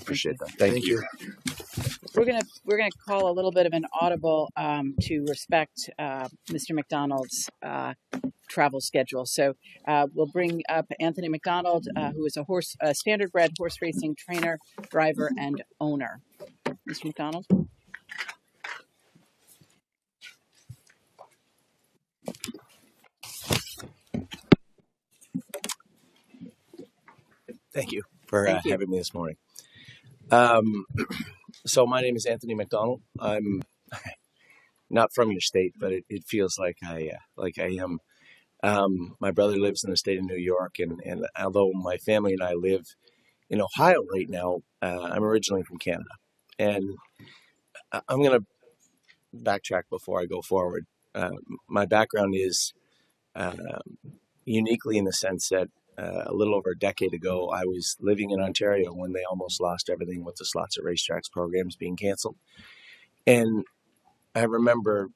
Appreciate that. Thank you. We're gonna call a little bit of an audible to respect Mr. Macdonald's travel schedule. So we'll bring up Anthony Macdonald, who is a standardbred horse racing trainer, driver, and owner. Mr. Macdonald. Thank you for having me this morning. So my name is Anthony Macdonald. I'm not from your state, but it feels like I am. My brother lives in the state of New York, and although my family and I live in Ohio right now, I'm originally from Canada. And I'm going to backtrack before I go forward. My background is uniquely in the sense that a little over a decade ago, I was living in Ontario when they almost lost everything with the Slots at Racetracks programs being canceled. And I remember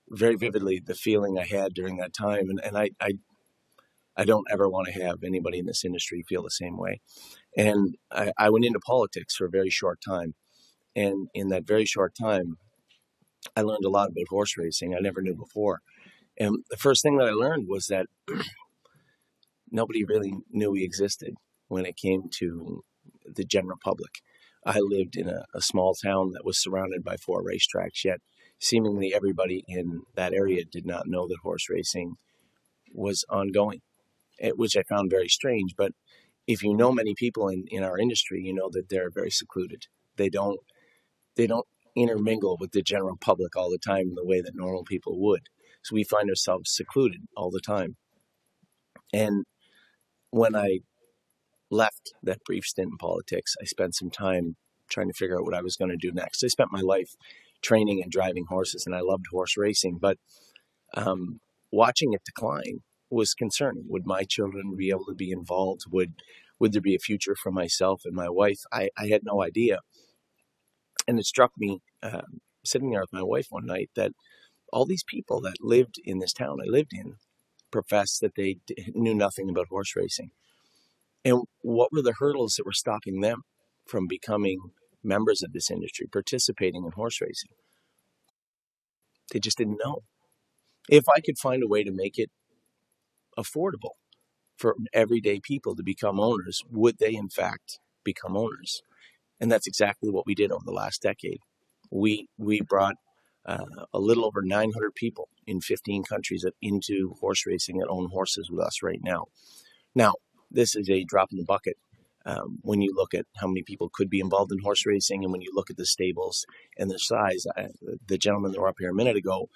very vividly the feeling I had during that time. And I don't ever want to have anybody in this industry feel the same way. And I went into politics for a very short time. And in that very short time, I learned a lot about horse racing I never knew before. And the first thing that I learned was that nobody really knew we existed when it came to the general public. I lived in a small town that was surrounded by 4 racetracks, yet seemingly everybody in that area did not know that horse racing was ongoing, which I found very strange. But if you know many people in our industry, you know that they're very secluded. They don't intermingle with the general public all the time in the way that normal people would. So we find ourselves secluded all the time. And when I left that brief stint in politics, I spent some time trying to figure out what I was going to do next. I spent my life training and driving horses, and I loved horse racing, but watching it decline was concerning. Would my children be able to be involved? Would there be a future for myself and my wife? I had no idea. And it struck me sitting there with my wife one night that all these people that lived in this town I lived in professed that they knew nothing about horse racing. And what were the hurdles that were stopping them from becoming members of this industry, participating in horse racing? They just didn't know. If I could find a way to make it affordable for everyday people to become owners, would they in fact become owners? And that's exactly what we did over the last decade. We brought a little over 900 people in 15 countries into horse racing that own horses with us right now. Now, this is a drop in the bucket when you look at how many people could be involved in horse racing, and when you look at the stables and their size. The gentlemen that were up here a minute ago,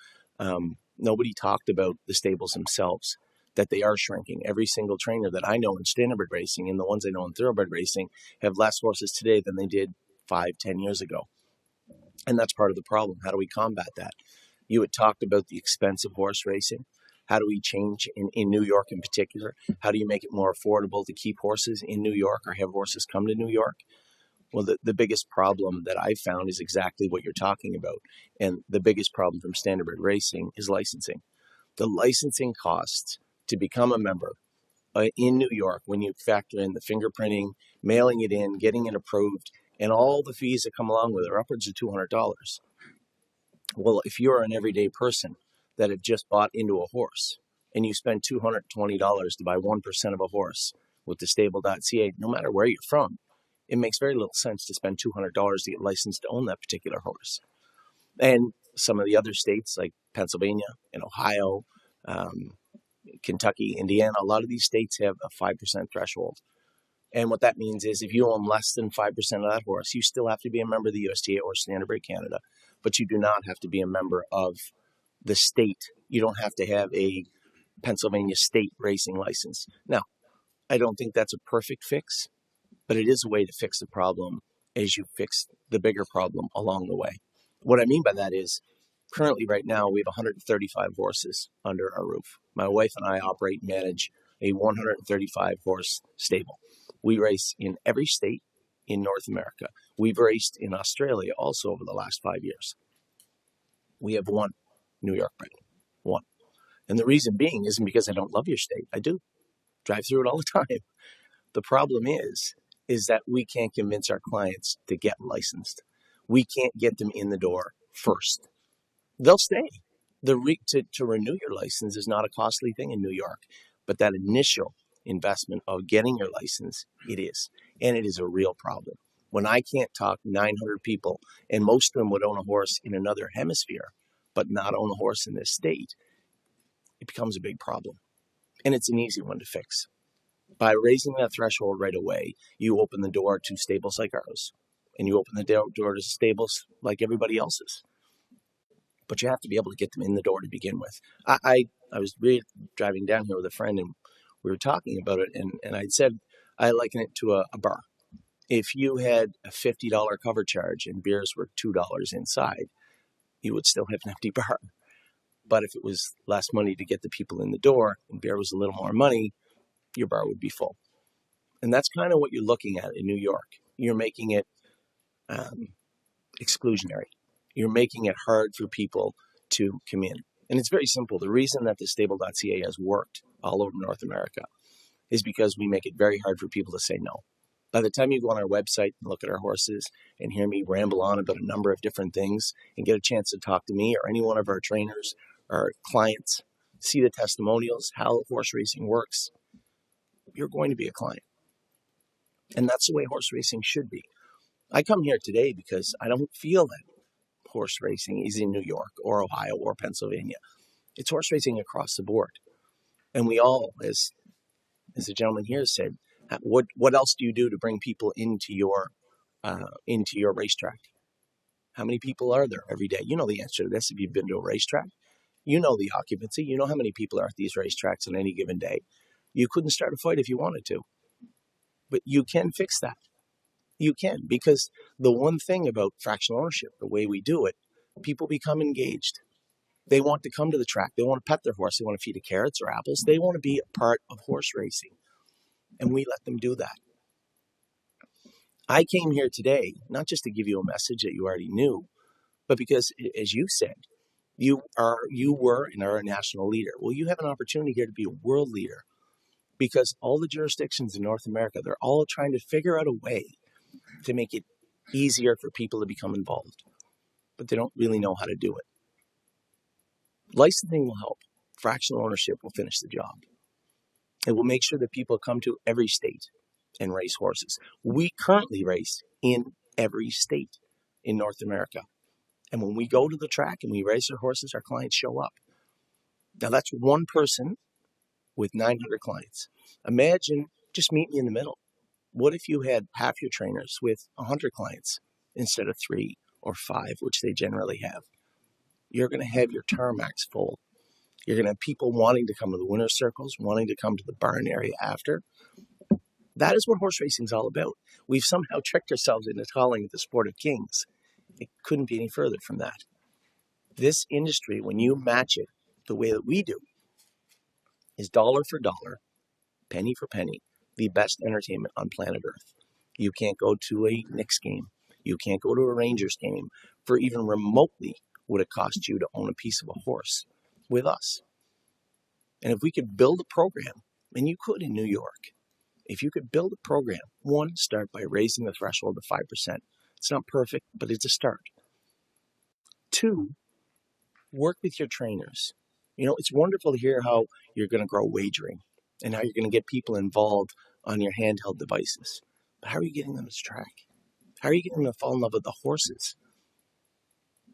nobody talked about the stables themselves, that they are shrinking. Every single trainer that I know in standardbred racing and the ones I know in thoroughbred racing have less horses today than they did 5-10 years ago. And that's part of the problem. How do we combat that? You had talked about the expense of horse racing. How do we change in New York in particular? How do you make it more affordable to keep horses in New York or have horses come to New York? Well, the biggest problem that I found is exactly what you're talking about. And the biggest problem from standardbred racing is licensing. The licensing costs to become a member in New York, when you factor in the fingerprinting, mailing it in, getting it approved, and all the fees that come along with it, are upwards of $200. Well, if you're an everyday person that have just bought into a horse and you spend $220 to buy 1% of a horse with the stable.ca, no matter where you're from, it makes very little sense to spend $200 to get licensed to own that particular horse. And some of the other states like Pennsylvania and Ohio, Kentucky, Indiana, a lot of these states have a 5% threshold. And what that means is if you own less than 5% of that horse, you still have to be a member of the USTA or Standardbred Canada, but you do not have to be a member of the state. You don't have to have a Pennsylvania state racing license. Now, I don't think that's a perfect fix, but it is a way to fix the problem as you fix the bigger problem along the way. What I mean by that is currently right now we have 135 horses under our roof. My wife and I operate and manage a 135 horse stable. We race in every state in North America. We've raced in Australia also over the last 5 years. We have one New York bred, one. And the reason being isn't because I don't love your state. I do. Drive through it all the time. The problem is is that we can't convince our clients to get licensed. We can't get them in the door first. They'll stay. To renew your license is not a costly thing in New York, but that initial investment of getting your license, it is. And it is a real problem. When I can't talk 900 people, and most of them would own a horse in another hemisphere, but not own a horse in this state, it becomes a big problem. And it's an easy one to fix. By raising that threshold right away, you open the door to stables like ours, and you open the door to stables like everybody else's. But you have to be able to get them in the door to begin with. I was really driving down here with a friend, and we were talking about it, and I'd said I liken it to a bar. If you had a $50 cover charge and beers were $2 inside, you would still have an empty bar. But if it was less money to get the people in the door and beer was a little more money, your bar would be full. And that's kind of what you're looking at in New York. You're making it exclusionary. You're making it hard for people to come in. And it's very simple. The reason that the stable.ca has worked all over North America is because we make it very hard for people to say no. By the time you go on our website and look at our horses and hear me ramble on about a number of different things and get a chance to talk to me or any one of our trainers or clients, see the testimonials, how horse racing works, you're going to be a client. And that's the way horse racing should be. I come here today because I don't feel that horse racing is in New York or Ohio or Pennsylvania. It's horse racing across the board. And we all, as the gentleman here said, what else do you do to bring people into your racetrack? How many people are there every day? You know the answer to this if you've been to a racetrack. You know the occupancy. You know how many people are at these racetracks on any given day. You couldn't start a fight if you wanted to. But you can fix that. You can, because the one thing about fractional ownership, the way we do it, people become engaged. They want to come to the track. They want to pet their horse. They want to feed it carrots or apples. They want to be a part of horse racing. And we let them do that. I came here today, not just to give you a message that you already knew, but because, as you said, you were and are a national leader. Well, you have an opportunity here to be a world leader, because all the jurisdictions in North America, they're all trying to figure out a way to make it easier for people to become involved, but they don't really know how to do it. Licensing will help. Fractional ownership will finish the job. It will make sure that people come to every state and race horses. We currently race in every state in North America. And when we go to the track and we race our horses, our clients show up. Now that's one person with 900 clients. Imagine, just meet me in the middle. What if you had half your trainers with 100 clients instead of 3 or 5, which they generally have? You're going to have your tarmacs full. You're going to have people wanting to come to the winner's circles, wanting to come to the barn area after. That is what horse racing is all about. We've somehow tricked ourselves into calling it the sport of kings. It couldn't be any further from that. This industry, when you match it the way that we do, is dollar for dollar, penny for penny, the best entertainment on planet Earth. You can't go to a Knicks game. You can't go to a Rangers game for even remotely what it cost you to own a piece of a horse with us. And if we could build a program, and you could in New York, if you could build a program, one, start by raising the threshold to 5%. It's not perfect, but it's a start. 2, work with your trainers. You know, it's wonderful to hear how you're going to grow wagering and how you're going to get people involved on your handheld devices. But how are you getting them to track? How are you getting them to fall in love with the horses?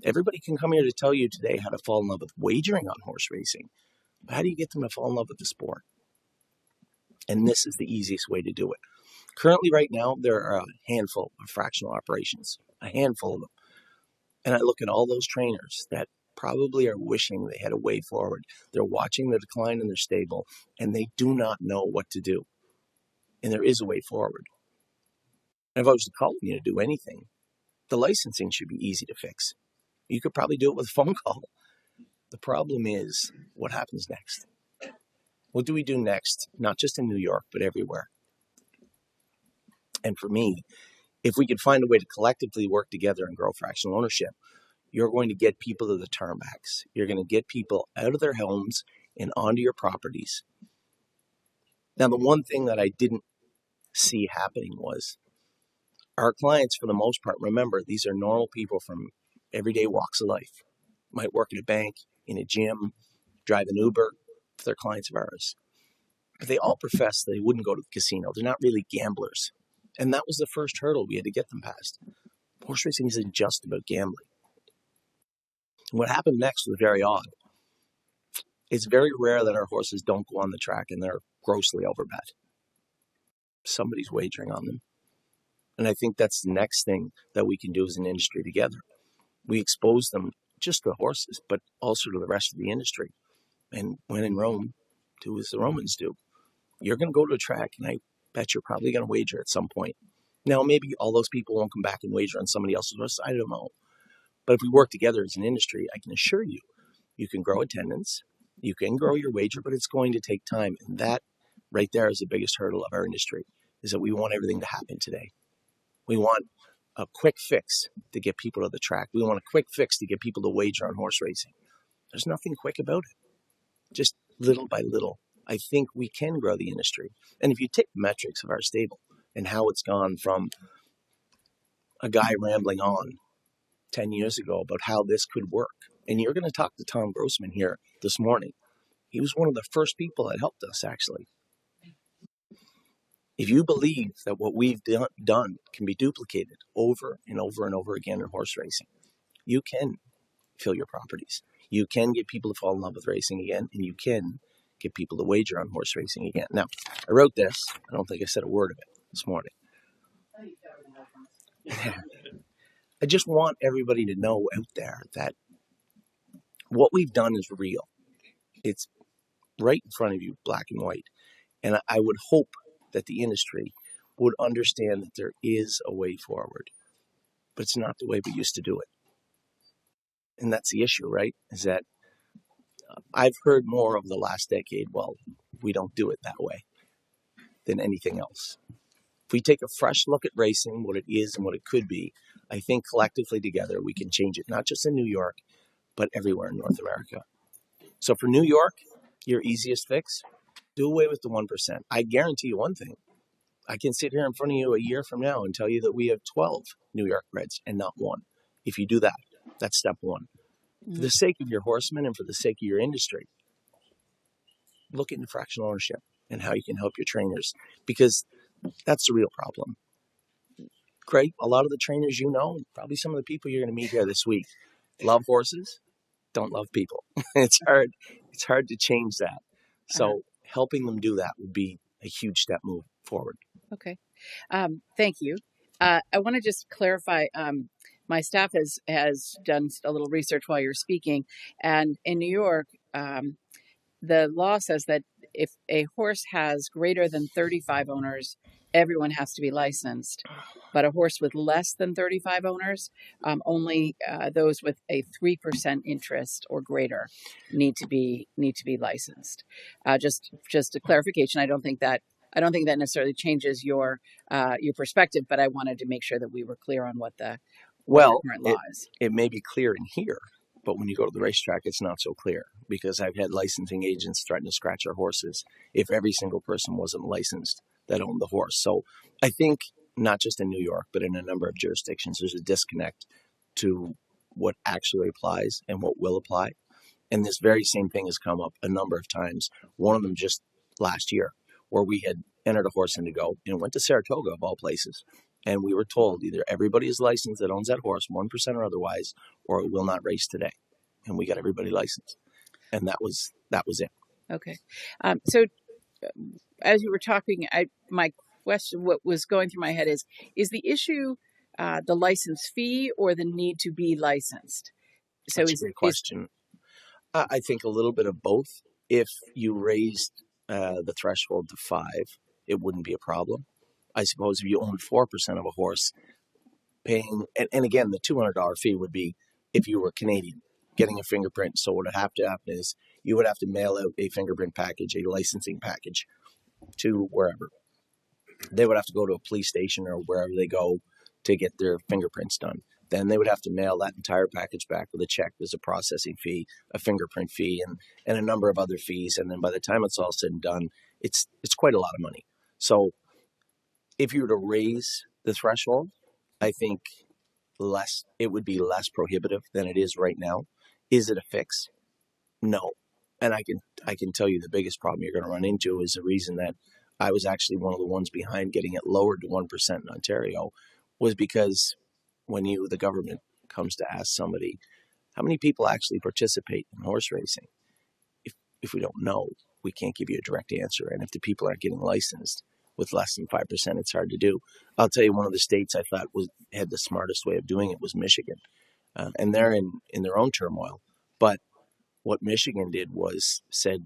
Everybody can come here to tell you today how to fall in love with wagering on horse racing. But how do you get them to fall in love with the sport? And this is the easiest way to do it. Currently, right now, there are a handful of fractional operations, a handful of them. And I look at all those trainers that probably are wishing they had a way forward. They're watching the decline in their stable, and they do not know what to do. And there is a way forward. And if I was to call you to do anything, the licensing should be easy to fix. You could probably do it with a phone call. The problem is, what happens next? What do we do next? Not just in New York, but everywhere. And for me, if we could find a way to collectively work together and grow fractional ownership, you're going to get people to the tarmacs. You're going to get people out of their homes and onto your properties. Now, the one thing that I didn't see happening was our clients, for the most part, remember, these are normal people from everyday walks of life. Might work at a bank, in a gym, drive an Uber, if they're clients of ours. But they all profess they wouldn't go to the casino. They're not really gamblers. And that was the first hurdle we had to get them past. Horse racing isn't just about gambling. What happened next was very odd. It's very rare that our horses don't go on the track and they're grossly overbet. Somebody's wagering on them. And I think that's the next thing that we can do as an industry together. We expose them just to horses, but also to the rest of the industry. And when in Rome, do as the Romans do. You're going to go to a track, and I bet you're probably going to wager at some point. Now, maybe all those people won't come back and wager on somebody else's horse. I don't know. But if we work together as an industry, I can assure you, you can grow attendance, you can grow your wager, but it's going to take time. And that right there is the biggest hurdle of our industry, is that we want everything to happen today. We want a quick fix to get people to the track. We want a quick fix to get people to wager on horse racing. There's nothing quick about it. Just little by little, I think we can grow the industry. And if you take the metrics of our stable and how it's gone from a guy rambling on 10 years ago about how this could work, and you're going to talk to Tom Grossman here this morning. He was one of the first people that helped us, actually. If you believe that what we've done can be duplicated over and over and over again in horse racing, you can fill your properties. You can get people to fall in love with racing again, and you can get people to wager on horse racing again. Now, I wrote this. I don't think I said a word of it this morning. I just want everybody to know out there that what we've done is real. It's right in front of you, black and white. And I would hope that the industry would understand that there is a way forward, but it's not the way we used to do it. And that's the issue, right? Is that I've heard more over the last decade, well, we don't do it that way, than anything else. If we take a fresh look at racing, what it is and what it could be, I think collectively together we can change it, not just in New York, but everywhere in North America. So for New York, your easiest fix, do away with the 1%. I guarantee you one thing. I can sit here in front of you a year from now and tell you that we have 12 New York breds and not one. If you do that, that's step one. For the sake of your horsemen and for the sake of your industry, look into fractional ownership and how you can help your trainers, because that's the real problem. Craig, a lot of the trainers you know, probably some of the people you're going to meet here this week, love horses, don't love people. It's hard to change that. So helping them do that would be a huge step move forward. Okay. Thank you. I want to just clarify, my staff has done a little research while you're speaking, and in New York, the law says that if a horse has greater than 35 owners, everyone has to be licensed. But a horse with less than 35 owners, only those with a 3% interest or greater need to be licensed. Just a clarification. I don't think that necessarily changes your perspective, but I wanted to make sure that we were clear on what the current law is. It may be clear in here, but when you go to the racetrack, it's not so clear, because I've had licensing agents threaten to scratch our horses if every single person wasn't licensed that owned the horse. So I think not just in New York, but in a number of jurisdictions, there's a disconnect to what actually applies and what will apply. And this very same thing has come up a number of times. One of them just last year, where we had entered a horse in to go and went to Saratoga of all places. And we were told either everybody is licensed that owns that horse, 1% or otherwise, or it will not race today. And we got everybody licensed. And that was it. Okay. So as you were talking, my question, what was going through my head is the issue the license fee or the need to be licensed? So That's a great question. I think a little bit of both. If you raised the threshold to 5, it wouldn't be a problem. I suppose if you own 4% of a horse, paying, and again, the $200 fee would be if you were Canadian, getting a fingerprint. So what would have to happen is you would have to mail out a fingerprint package, a licensing package to wherever. They would have to go to a police station or wherever they go to get their fingerprints done. Then they would have to mail that entire package back with a check. There's a processing fee, a fingerprint fee, and a number of other fees. And then by the time it's all said and done, it's quite a lot of money. So if you were to raise the threshold, I think it would be less prohibitive than it is right now. Is it a fix? No. And I can tell you the biggest problem you're going to run into is the reason that I was actually one of the ones behind getting it lowered to 1% in Ontario was because when the government comes to ask somebody, how many people actually participate in horse racing? If we don't know, we can't give you a direct answer. And if the people aren't getting licensed with less than 5%, it's hard to do. I'll tell you, one of the states I thought had the smartest way of doing it was Michigan. And they're in their own turmoil. But what Michigan did was said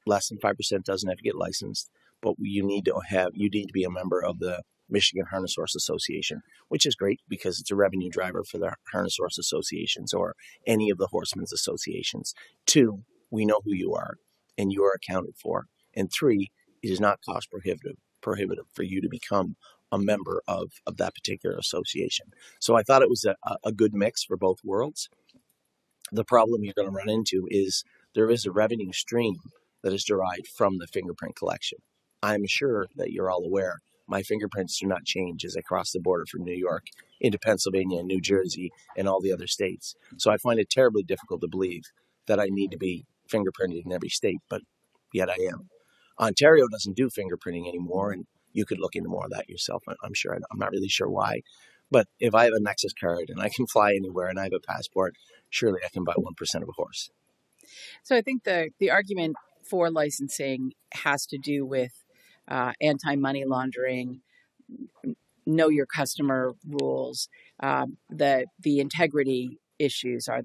less than 5% doesn't have to get licensed, but you need to be a member of the Michigan Harness Horse Association, which is great because it's a revenue driver for the harness horse associations or any of the horsemen's associations. 2, we know who you are and you are accounted for. And 3, it is not cost prohibitive for you to become a member of that particular association. So I thought it was a good mix for both worlds. The problem you're going to run into is there is a revenue stream that is derived from the fingerprint collection. I'm sure that you're all aware my fingerprints do not change as I cross the border from New York into Pennsylvania and New Jersey and all the other states. So I find it terribly difficult to believe that I need to be fingerprinted in every state, but yet I am. Ontario doesn't do fingerprinting anymore, and you could look into more of that yourself. I'm sure. I'm not really sure why. But if I have a Nexus card and I can fly anywhere and I have a passport, surely I can buy 1% of a horse. So I think the argument for licensing has to do with anti-money laundering, know your customer rules. The integrity issues are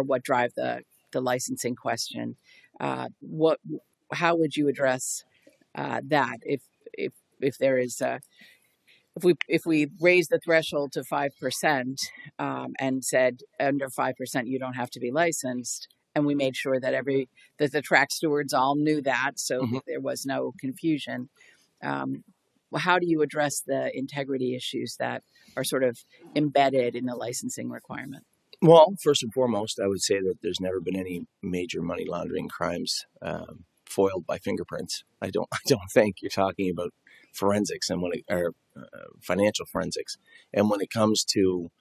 what drive the licensing question. How would you address that if there is if we raise the threshold to 5% and said under 5% you don't have to be licensed, and we made sure that the track stewards all knew that, so there was no confusion. How do you address the integrity issues that are sort of embedded in the licensing requirement? Well, first and foremost, I would say that there's never been any major money laundering crimes foiled by fingerprints. I don't think you're talking about forensics and financial forensics. And when it comes to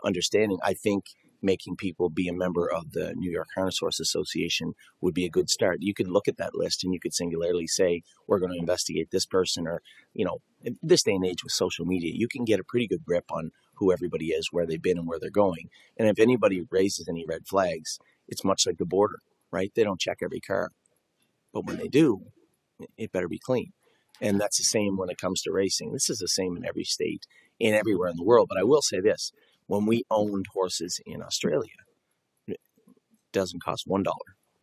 understanding, I think making people be a member of the New York Harness Horse Association would be a good start. You could look at that list and you could singularly say, we're going to investigate this person, or, in this day and age with social media, you can get a pretty good grip on who everybody is, where they've been and where they're going. And if anybody raises any red flags, it's much like the border, right? They don't check every car, but when they do, it better be clean. And that's the same when it comes to racing. This is the same in every state and everywhere in the world. But I will say this, when we owned horses in Australia, it doesn't cost $1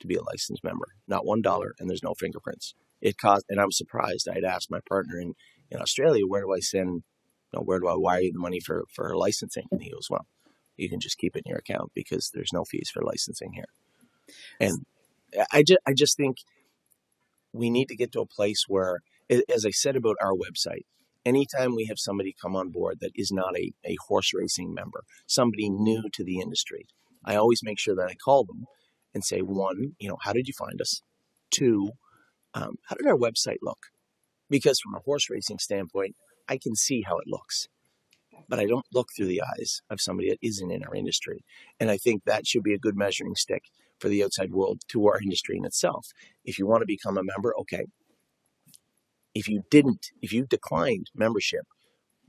to be a licensed member. Not $1, and there's no fingerprints. It cost, and I was surprised. I'd asked my partner in Australia, where do I wire you the money for licensing? And he goes, well, you can just keep it in your account because there's no fees for licensing here. And I just think we need to get to a place where, as I said about our website, anytime we have somebody come on board that is not a horse racing member, somebody new to the industry, I always make sure that I call them and say, 1, how did you find us? 2, how did our website look? Because from a horse racing standpoint, I can see how it looks, but I don't look through the eyes of somebody that isn't in our industry. And I think that should be a good measuring stick for the outside world to our industry in itself. If you want to become a member, okay. If you declined membership,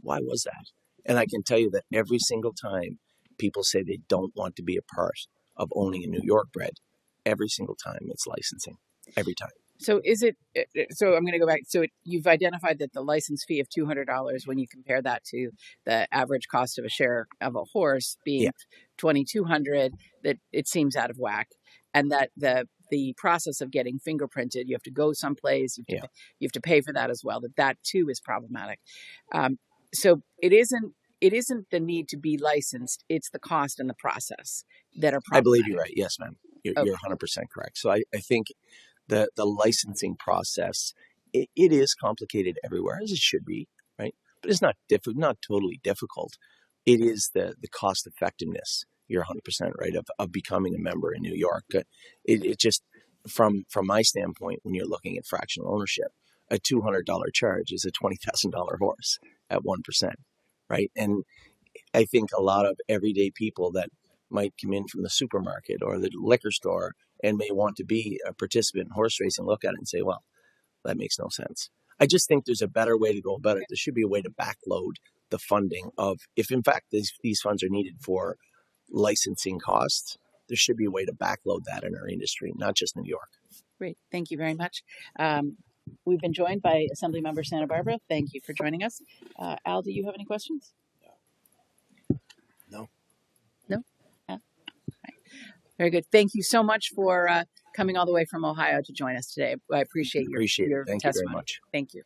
why was that? And I can tell you that every single time people say they don't want to be a part of owning a New York bred, every single time it's licensing. Every time. So so I'm going to go back. So you've identified that the license fee of $200, when you compare that to the average cost of a share of a horse being $2,200, that it seems out of whack. And that the process of getting fingerprinted, you have to go someplace, you have to pay for that as well, that too is problematic. So it isn't the need to be licensed, it's the cost and the process that are problematic. I believe you're right. Yes, ma'am. You're 100% correct. So I think the licensing process, it is complicated everywhere, as it should be, right? But it's not totally difficult. It is the cost effectiveness. You're 100% right of becoming a member in New York. It just from my standpoint, when you're looking at fractional ownership, a $200 charge is a $20,000 horse at 1%, right? And I think a lot of everyday people that might come in from the supermarket or the liquor store and may want to be a participant in horse racing look at it and say, well, that makes no sense. I just think there's a better way to go about it. There should be a way to backload the funding of, if in fact these funds are needed for licensing costs, there should be a way to backload that in our industry, not just New York. Great. Thank you very much. We've been joined by Assembly Member Santa Barbara. Thank you for joining us. Al, do you have any questions? No. No? Right. Very good. Thank you so much for coming all the way from Ohio to join us today. I appreciate your Thank testimony. you very much. Thank you.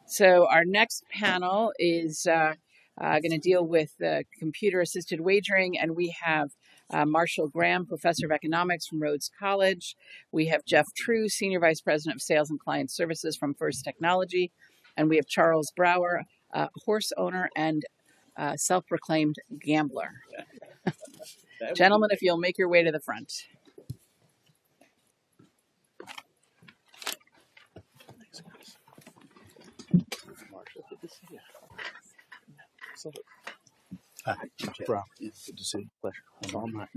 So our next panel is going to deal with computer-assisted wagering, and we have Marshall Graham, Professor of Economics from Rhodes College. We have Jeff True, Senior Vice President of Sales and Client Services from First Technology, and we have Charles Brower, horse owner and self-proclaimed gambler. Gentlemen, if you'll make your way to the front. Hi, Jeff. Good to see you. Pleasure. All mine.